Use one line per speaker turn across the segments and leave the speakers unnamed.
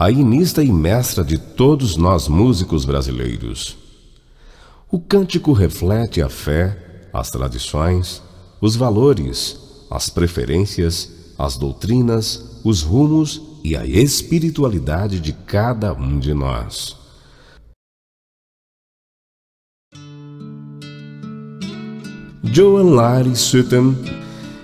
a inista e mestra de todos nós músicos brasileiros. O cântico reflete a fé, as tradições, os valores, as preferências, as doutrinas, os rumos e a espiritualidade de cada um de nós. Joan Lary Sutton,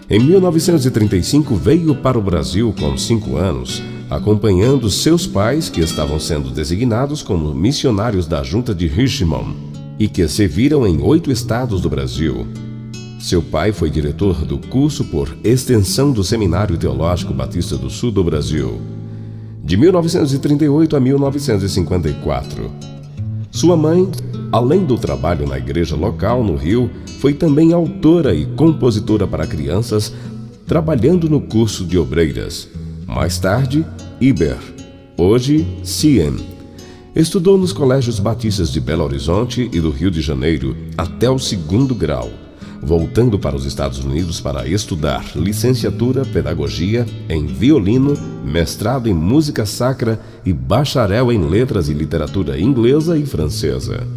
em 1935, veio para o Brasil com 5 anos, acompanhando seus pais, que estavam sendo designados como missionários da Junta de Richmond e que serviram em 8 estados do Brasil. Seu pai foi diretor do curso por extensão do Seminário Teológico Batista do Sul do Brasil, de 1938 a 1954. Sua mãe, além do trabalho na igreja local no Rio, foi também autora e compositora para crianças, trabalhando no curso de obreiras. Mais tarde, Iber, hoje CIEM. Estudou nos colégios batistas de Belo Horizonte e do Rio de Janeiro até o 2º grau, voltando para os Estados Unidos para estudar licenciatura, pedagogia em violino, mestrado em música sacra e bacharel em letras e literatura inglesa e francesa.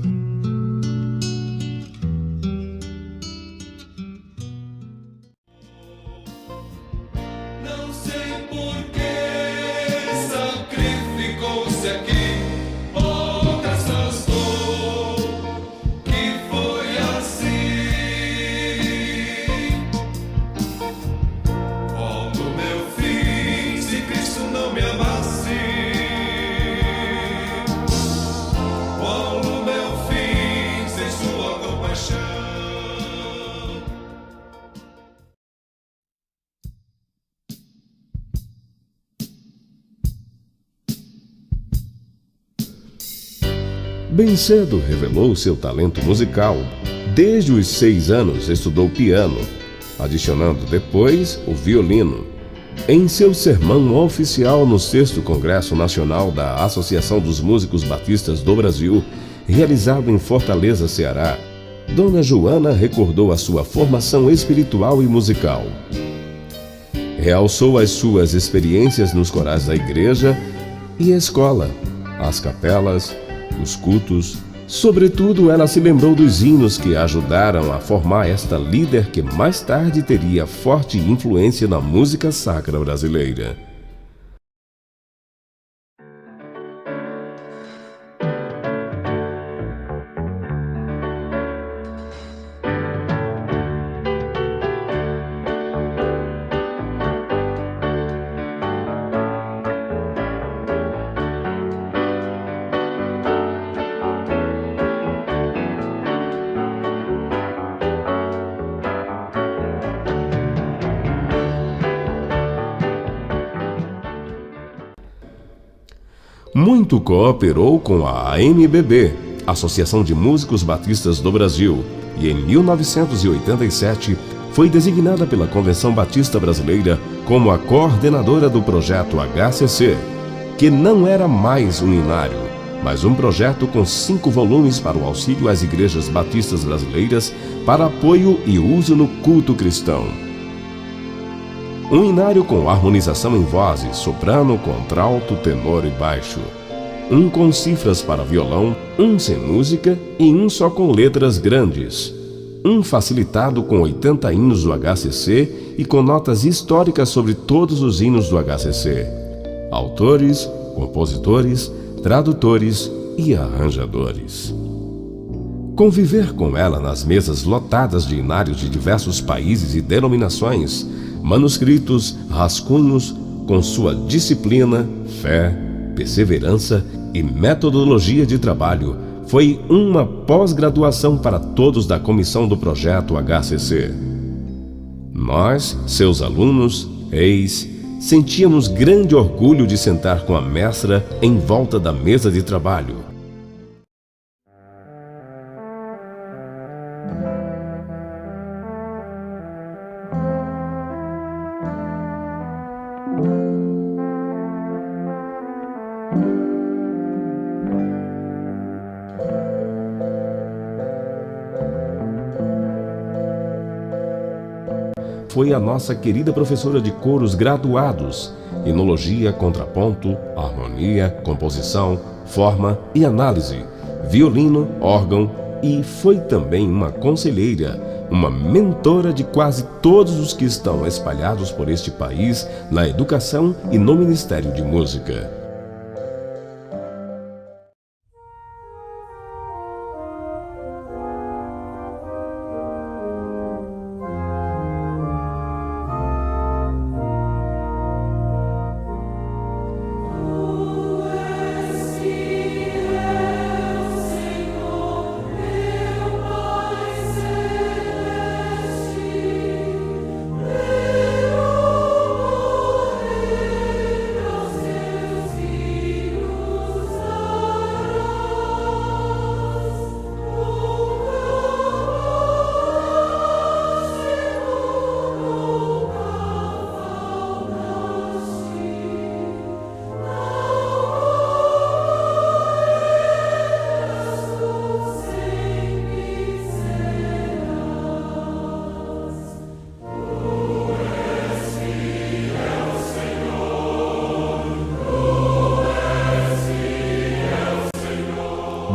Bem cedo revelou seu talento musical. Desde os 6 anos estudou piano, adicionando depois o violino. Em seu sermão oficial no 6º Congresso Nacional da Associação dos Músicos Batistas do Brasil, realizado em Fortaleza, Ceará, Dona Joana recordou a sua formação espiritual e musical. Realçou as suas experiências nos corais da igreja e escola, as capelas, os cultos. Sobretudo, ela se lembrou dos hinos que ajudaram a formar esta líder que mais tarde teria forte influência na música sacra brasileira. Muito cooperou com a AMBB, Associação de Músicos Batistas do Brasil, e em 1987 foi designada pela Convenção Batista Brasileira como a coordenadora do projeto HCC, que não era mais um inário, mas um projeto com 5 volumes para o auxílio às igrejas batistas brasileiras para apoio e uso no culto cristão. Um inário com harmonização em vozes, soprano, contralto, tenor e baixo. Um com cifras para violão, um sem música e um só com letras grandes. Um facilitado com 80 hinos do HCC e com notas históricas sobre todos os hinos do HCC. Autores, compositores, tradutores e arranjadores. Conviver com ela nas mesas lotadas de inários de diversos países e denominações, manuscritos, rascunhos, com sua disciplina, fé, perseverança e metodologia de trabalho, foi uma pós-graduação para todos da comissão do projeto HCC. Nós, seus alunos, sentíamos grande orgulho de sentar com a mestra em volta da mesa de trabalho. foi a nossa querida professora de coros graduados, enologia, contraponto, harmonia, composição, forma e análise, violino, órgão, e foi também uma conselheira, uma mentora de quase todos os que estão espalhados por este país na educação e no Ministério de Música.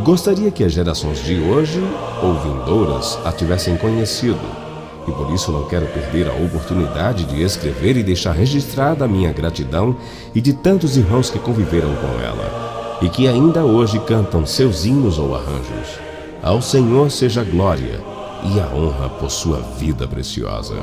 Gostaria que as gerações de hoje ou vindouras a tivessem conhecido, e por isso não quero perder a oportunidade de escrever e deixar registrada a minha gratidão e de tantos irmãos que conviveram com ela, e que ainda hoje cantam seus hinos ou arranjos. Ao Senhor seja a glória e a honra por sua vida preciosa.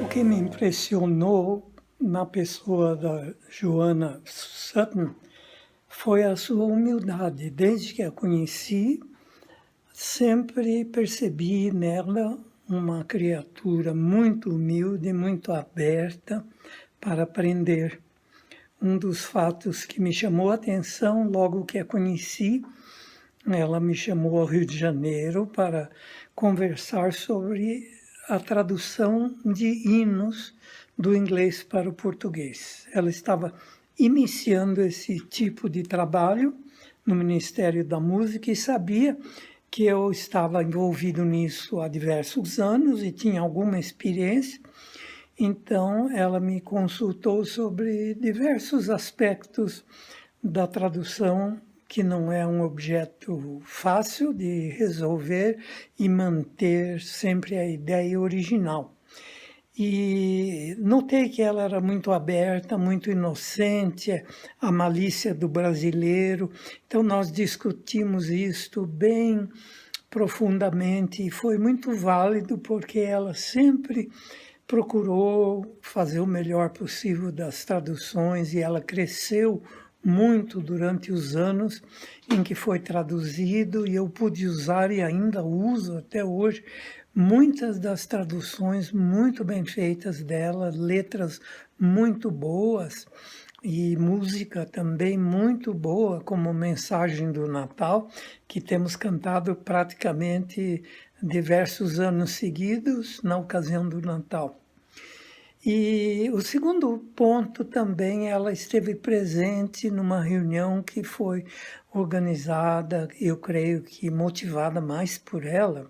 O que me impressionou na pessoa da Joanna Sutton foi a sua humildade. Desde que a conheci, sempre percebi nela uma criatura muito humilde, muito aberta para aprender. Um dos fatos que me chamou a atenção logo que a conheci, ela me chamou ao Rio de Janeiro para conversar sobre a tradução de hinos do inglês para o português. Ela estava iniciando esse tipo de trabalho no Ministério da Música e sabia que eu estava envolvido nisso há diversos anos e tinha alguma experiência. Então, ela me consultou sobre diversos aspectos da tradução, que não é um objeto fácil de resolver e manter sempre a ideia original. E notei que ela era muito aberta, muito inocente, a malícia do brasileiro. Então, nós discutimos isto bem profundamente e foi muito válido, porque ela sempre procurou fazer o melhor possível das traduções e ela cresceu muito durante os anos em que foi traduzido, e eu pude usar e ainda uso até hoje muitas das traduções muito bem feitas dela, letras muito boas e música também muito boa, como Mensagem do Natal, que temos cantado praticamente diversos anos seguidos na ocasião do Natal. E o segundo ponto também, ela esteve presente numa reunião que foi organizada, eu creio que motivada mais por ela,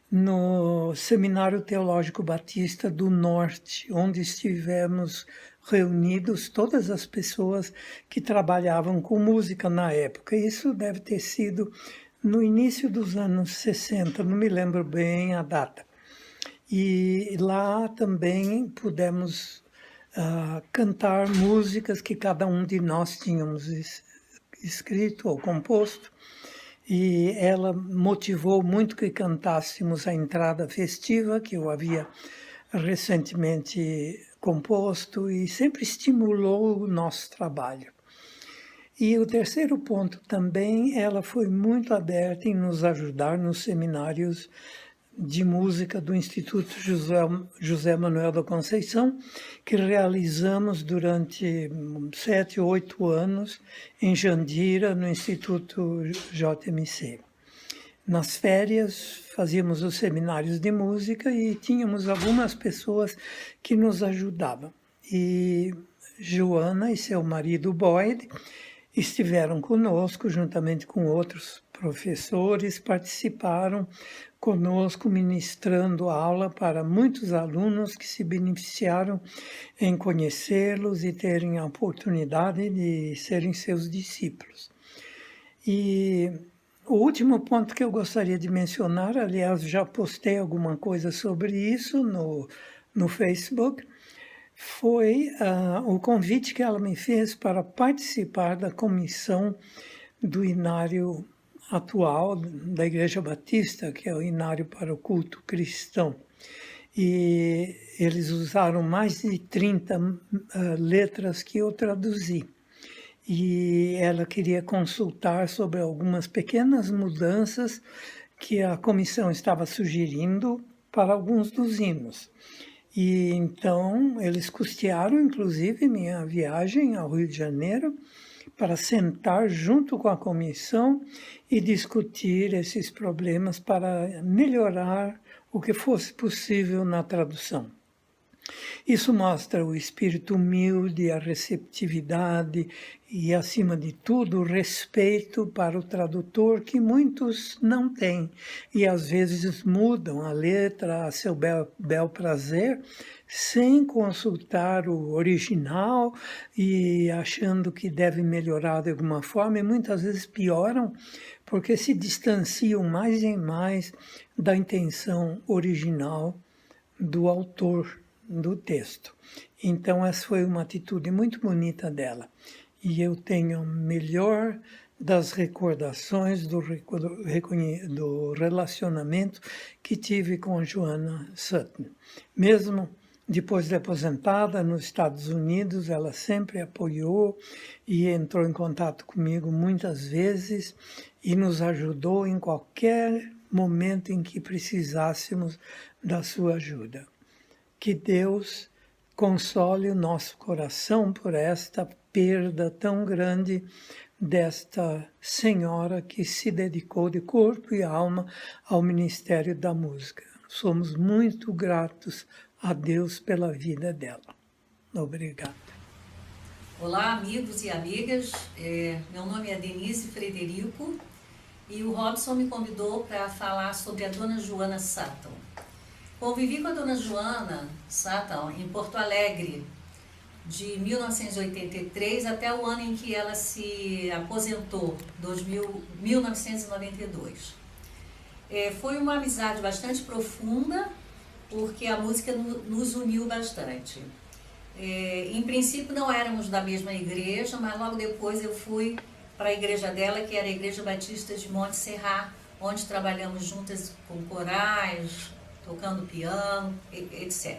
no Seminário Teológico Batista do Norte, onde estivemos reunidos todas as pessoas que trabalhavam com música na época. Isso deve ter sido no início dos anos 60, não me lembro bem a data. E lá também pudemos cantar músicas que cada um de nós tínhamos escrito ou composto. E ela motivou muito que cantássemos a entrada festiva, que eu havia recentemente composto, e sempre estimulou o nosso trabalho. E o terceiro ponto também, ela foi muito aberta em nos ajudar nos seminários de música do Instituto José Manuel da Conceição, que realizamos durante 7, 8 anos em Jandira, no Instituto JMC. Nas férias, fazíamos os seminários de música e tínhamos algumas pessoas que nos ajudavam. E Joana e seu marido Boyd estiveram conosco, juntamente com outros professores, participaram conosco ministrando aula para muitos alunos que se beneficiaram em conhecê-los e terem a oportunidade de serem seus discípulos. E o último ponto que eu gostaria de mencionar, aliás, já postei alguma coisa sobre isso no Facebook, foi o convite que ela me fez para participar da comissão do inário atual da Igreja Batista, que é o inário para o culto cristão. E eles usaram mais de 30 letras que eu traduzi. E ela queria consultar sobre algumas pequenas mudanças que a comissão estava sugerindo para alguns dos hinos. E então eles custearam, inclusive, minha viagem ao Rio de Janeiro para sentar junto com a comissão e discutir esses problemas para melhorar o que fosse possível na tradução. Isso mostra o espírito humilde, a receptividade e, acima de tudo, o respeito para o tradutor, que muitos não têm. E, às vezes, mudam a letra a seu bel prazer, sem consultar o original e achando que deve melhorar de alguma forma, e muitas vezes pioram, porque se distanciam mais e mais da intenção original do autor do texto. Então, essa foi uma atitude muito bonita dela. E eu tenho a melhor das recordações do relacionamento que tive com a Joana Sutton. Mesmo depois de aposentada nos Estados Unidos, ela sempre apoiou e entrou em contato comigo muitas vezes e nos ajudou em qualquer momento em que precisássemos da sua ajuda. Que Deus console o nosso coração por esta perda tão grande desta senhora que se dedicou de corpo e alma ao ministério da música. Somos muito gratos a Deus pela vida dela. Obrigada.
Olá, amigos e amigas. Meu nome é Denise Frederico e o Robson me convidou para falar sobre a Dona Joana Sutton. Convivi com a Dona Joana Sutton em Porto Alegre, de 1983 até o ano em que ela se aposentou, 1992. Foi uma amizade bastante profunda, porque a música nos uniu bastante. Em princípio não éramos da mesma igreja, mas logo depois eu fui para a igreja dela, que era a Igreja Batista de Monte Serrat, onde trabalhamos juntas com corais, tocando piano, etc.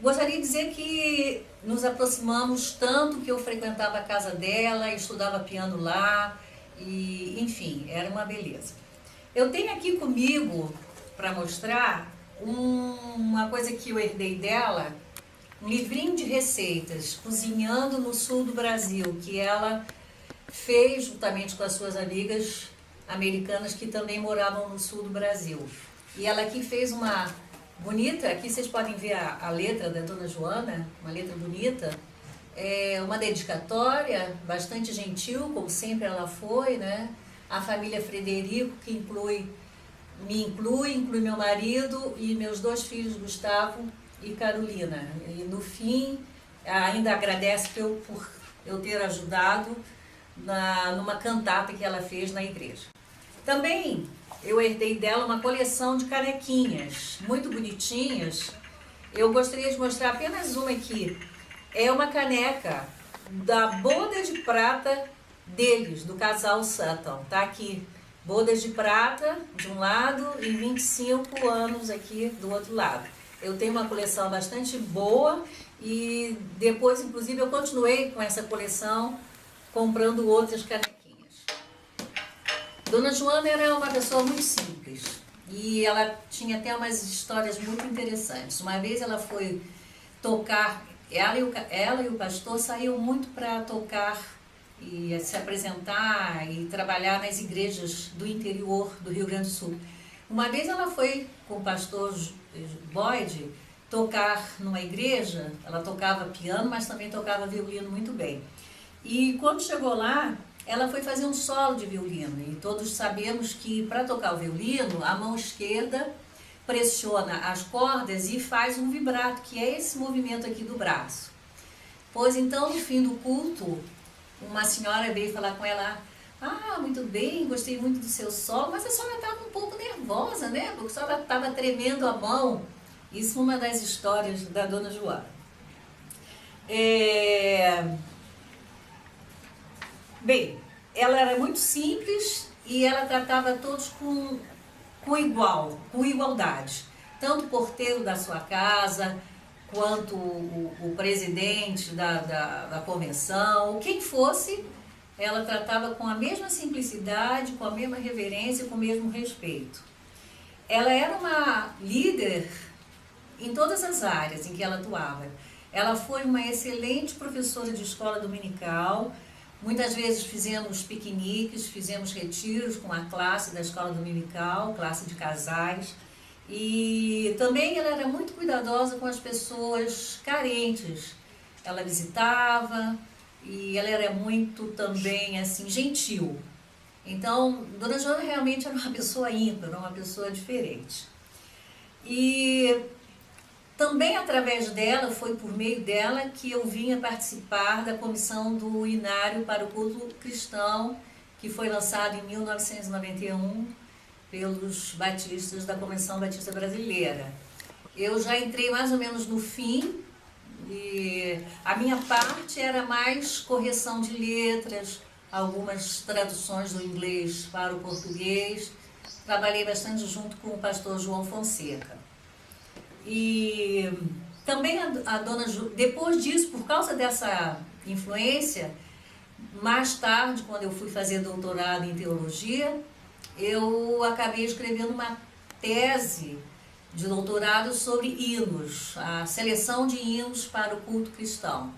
Gostaria de dizer que nos aproximamos tanto que eu frequentava a casa dela, estudava piano lá, e enfim, era uma beleza. Eu tenho aqui comigo, para mostrar, uma coisa que eu herdei dela, um livrinho de receitas, Cozinhando no Sul do Brasil, que ela fez juntamente com as suas amigas americanas que também moravam no sul do Brasil. E ela aqui fez uma bonita, aqui vocês podem ver a letra da Dona Joana, uma letra bonita, uma dedicatória bastante gentil, como sempre ela foi, né? A família Frederico, que me inclui meu marido e meus 2 filhos, Gustavo e Carolina. E no fim, ainda agradece por eu ter ajudado numa cantata que ela fez na igreja. Também eu herdei dela uma coleção de canequinhas muito bonitinhas. Eu gostaria de mostrar apenas uma aqui. É uma caneca da boda de prata deles, do casal Sutton. Tá aqui, bodas de prata de um lado e 25 anos aqui do outro lado. Eu tenho uma coleção bastante boa e depois, inclusive, eu continuei com essa coleção comprando outras canequinhas. Dona Joana era uma pessoa muito simples e ela tinha até umas histórias muito interessantes. Uma vez ela foi tocar, ela e o pastor saíam muito para tocar e se apresentar e trabalhar nas igrejas do interior do Rio Grande do Sul. Uma vez ela foi com o pastor Boyd tocar numa igreja, ela tocava piano, mas também tocava violino muito bem. E quando chegou lá, ela foi fazer um solo de violino. E todos sabemos que para tocar o violino, a mão esquerda pressiona as cordas e faz um vibrato, que é esse movimento aqui do braço. Pois então, no fim do culto, uma senhora veio falar com ela: ah, muito bem, gostei muito do seu solo, mas a senhora estava um pouco nervosa, né? Porque a senhora estava tremendo a mão. Isso é uma das histórias da Dona Joana. Bem, ela era muito simples e ela tratava todos com igualdade. Tanto o porteiro da sua casa, quanto o presidente da convenção, quem fosse, ela tratava com a mesma simplicidade, com a mesma reverência, com o mesmo respeito. Ela era uma líder em todas as áreas em que ela atuava. Ela foi uma excelente professora de escola dominical. Muitas vezes fizemos piqueniques, fizemos retiros com a classe da escola dominical, classe de casais. E também ela era muito cuidadosa com as pessoas carentes. Ela visitava e ela era muito também assim gentil. Então, Dona Joana realmente era uma pessoa ímpar, uma pessoa diferente. E também através dela, foi por meio dela que eu vinha participar da comissão do Inário para o Culto Cristão, que foi lançado em 1991 pelos batistas da Convenção Batista Brasileira. Eu já entrei mais ou menos no fim e a minha parte era mais correção de letras, algumas traduções do inglês para o português. Trabalhei bastante junto com o pastor João Fonseca. E também a Dona depois disso, por causa dessa influência, mais tarde, quando eu fui fazer doutorado em teologia, eu acabei escrevendo uma tese de doutorado sobre hinos, a seleção de hinos para o culto cristão.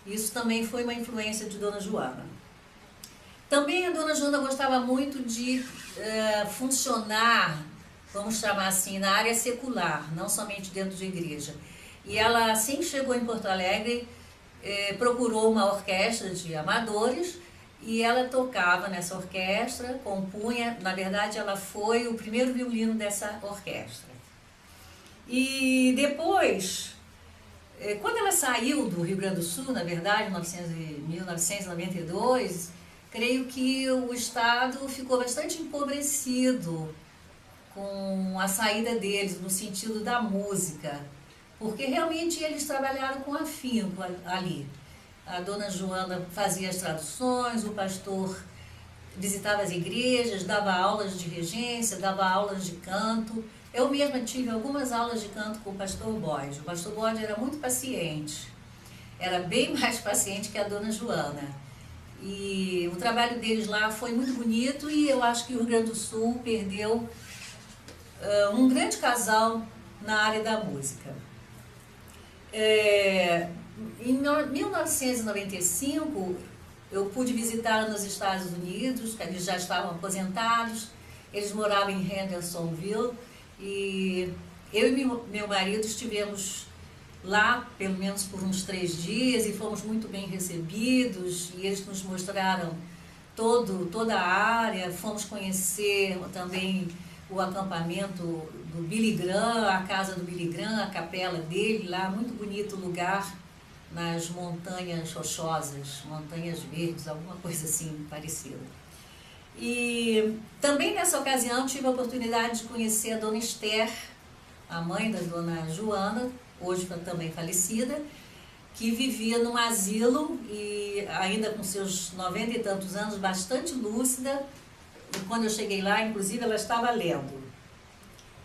Isso também foi uma influência de Dona Joana. Também a Dona Joana gostava muito de funcionar, vamos chamar assim, na área secular, não somente dentro de igreja. E ela, assim que chegou em Porto Alegre, procurou uma orquestra de amadores e ela tocava nessa orquestra, compunha. Na verdade, ela foi o primeiro violino dessa orquestra. E depois, quando ela saiu do Rio Grande do Sul, na verdade, em 1992, creio que o Estado ficou bastante empobrecido com a saída deles, no sentido da música, porque realmente eles trabalharam com afinco ali. A Dona Joana fazia as traduções, o pastor visitava as igrejas, dava aulas de regência, dava aulas de canto. Eu mesma tive algumas aulas de canto com o pastor Boyd. O pastor Boyd era muito paciente, era bem mais paciente que a Dona Joana. E o trabalho deles lá foi muito bonito e eu acho que o Rio Grande do Sul perdeu um grande casal na área da música. Em 1995, eu pude visitá-la nos Estados Unidos, que eles já estavam aposentados, eles moravam em Hendersonville, e eu e meu marido estivemos lá, pelo menos por uns 3 dias, e fomos muito bem recebidos, e eles nos mostraram toda a área. Fomos conhecer também o acampamento do Billy Graham, a casa do Billy Graham, a capela dele lá, muito bonito lugar, nas montanhas rochosas, montanhas verdes, alguma coisa assim parecida. E também nessa ocasião tive a oportunidade de conhecer a Dona Esther, a mãe da Dona Joana, hoje também falecida, que vivia num asilo e ainda com seus 90 e tantos anos, bastante lúcida. E quando eu cheguei lá, inclusive, ela estava lendo.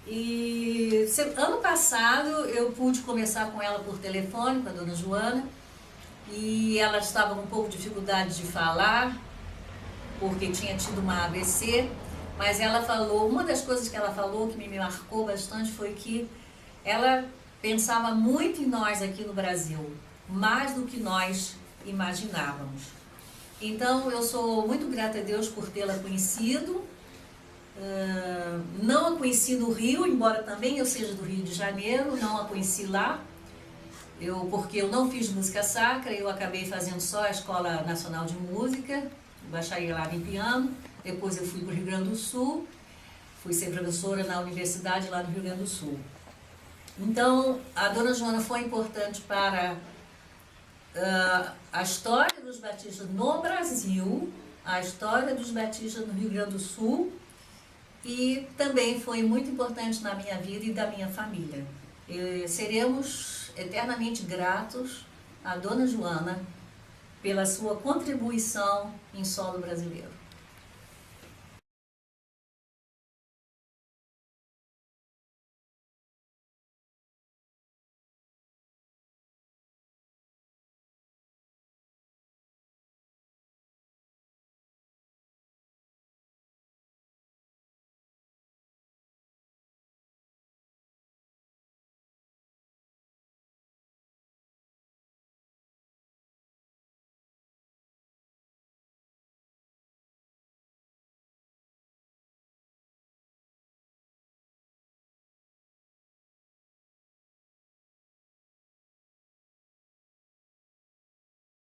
E ano passado eu pude conversar com ela por telefone, com a Dona Joana, e ela estava com um pouco de dificuldade de falar, porque tinha tido uma AVC, mas ela falou, uma das coisas que ela falou que me marcou bastante foi que ela pensava muito em nós aqui no Brasil, mais do que nós imaginávamos. Então eu sou muito grata a Deus por tê-la conhecido. Não a conheci no Rio, embora também eu seja do Rio de Janeiro, não a conheci lá, porque eu não fiz música sacra, eu acabei fazendo só a Escola Nacional de Música, bacharelado em piano, depois eu fui para o Rio Grande do Sul, fui ser professora na universidade lá no Rio Grande do Sul. Então, a Dona Joana foi importante para a história dos batistas no Brasil, a história dos batistas no Rio Grande do Sul, e também foi muito importante na minha vida e da minha família. Seremos eternamente gratos à Dona Joana pela sua contribuição em solo brasileiro.